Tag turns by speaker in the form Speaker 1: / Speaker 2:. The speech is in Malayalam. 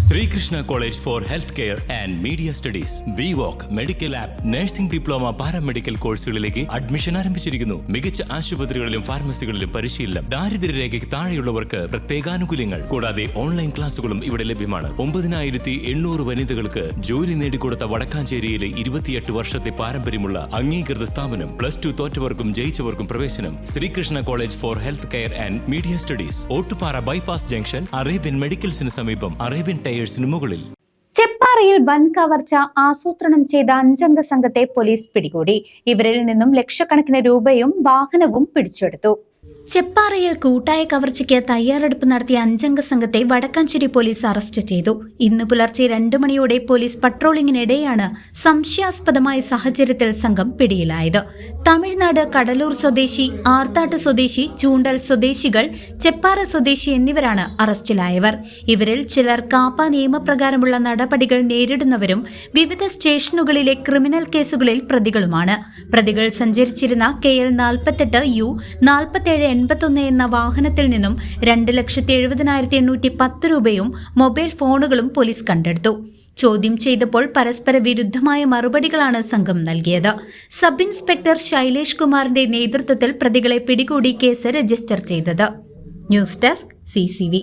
Speaker 1: Sreekrishna college for health care and media studies VWalk medical ആപ്പ് നഴ്സിംഗ് ഡിപ്ലോമ പാരാമെഡിക്കൽ കോഴ്സുകളിലേക്ക് അഡ്മിഷൻ ആരംഭിച്ചിരിക്കുന്നു. മികച്ച ആശുപത്രികളിലും ഫാർമസികളിലും പരിശീലനം. ദാരിദ്ര്യരേഖയ്ക്ക് താഴെയുള്ളവർക്ക് പ്രത്യേകാനുകൂല്യങ്ങൾ. കൂടാതെ ഓൺലൈൻ ക്ലാസുകളും ഇവിടെ ലഭ്യമാണ്. 9800 വനിതകൾക്ക് ജോലി നേടിക്കൊടുത്ത വടക്കാഞ്ചേരിയിലെ 28 വർഷത്തെ പാരമ്പര്യമുള്ള അംഗീകൃത സ്ഥാപനം. +2 തോറ്റവർക്കും ജയിച്ചവർക്കും പ്രവേശനം. Sreekrishna college for health care and media studies, Ottupara bypass junction, Arabian മെഡിക്കൽസിന് സമീപം, അറേബ്യൻ ടയേഴ്സിന് മുകളിൽ.
Speaker 2: ചെപ്പാറയിൽ വൻ കവർച്ച ആസൂത്രണം ചെയ്ത 5 അംഗ സംഘത്തെ പോലീസ് പിടികൂടി. ഇവരിൽ നിന്നും ലക്ഷക്കണക്കിന് രൂപയും വാഹനവും പിടിച്ചെടുത്തു.
Speaker 3: ചെപ്പാറയിൽ കൂട്ടായ കവർച്ചയ്ക്ക് തയ്യാറെടുപ്പ് നടത്തിയ 5 അംഗ സംഘത്തെ വടക്കാഞ്ചേരി പോലീസ് അറസ്റ്റ് ചെയ്തു. ഇന്ന് പുലർച്ചെ 2 മണിയോടെ പോലീസ് പട്രോളിംഗിനിടെയാണ് സംശയാസ്പദമായ സാഹചര്യത്തിൽ സംഘം പിടിയിലായത്. തമിഴ്നാട് കടലൂർ സ്വദേശി, ആർത്താട്ട് സ്വദേശി, ചൂണ്ടൽ സ്വദേശികൾ, ചെപ്പാറ സ്വദേശി എന്നിവരാണ് അറസ്റ്റിലായവർ. ഇവരിൽ ചിലർ കാപ്പ നിയമപ്രകാരമുള്ള നടപടികൾ നേരിടുന്നവരും വിവിധ സ്റ്റേഷനുകളിലെ ക്രിമിനൽ കേസുകളിൽ പ്രതികളുമാണ്. പ്രതികൾ സഞ്ചരിച്ചിരുന്ന KL 48U 4781 എന്ന വാഹനത്തിൽ നിന്നും 2,70,810 രൂപയും മൊബൈൽ ഫോണുകളും പോലീസ് കണ്ടെടുത്തു. ചോദ്യം ചെയ്തപ്പോൾ പരസ്പര വിരുദ്ധമായ മറുപടികളാണ് സംഘം നൽകിയത്. സബ് ഇൻസ്പെക്ടർ ശൈലേഷ് കുമാറിന്റെ നേതൃത്വത്തിൽ പ്രതികളെ പിടികൂടി കേസ് രജിസ്റ്റർ ചെയ്തത്. News desk CCV.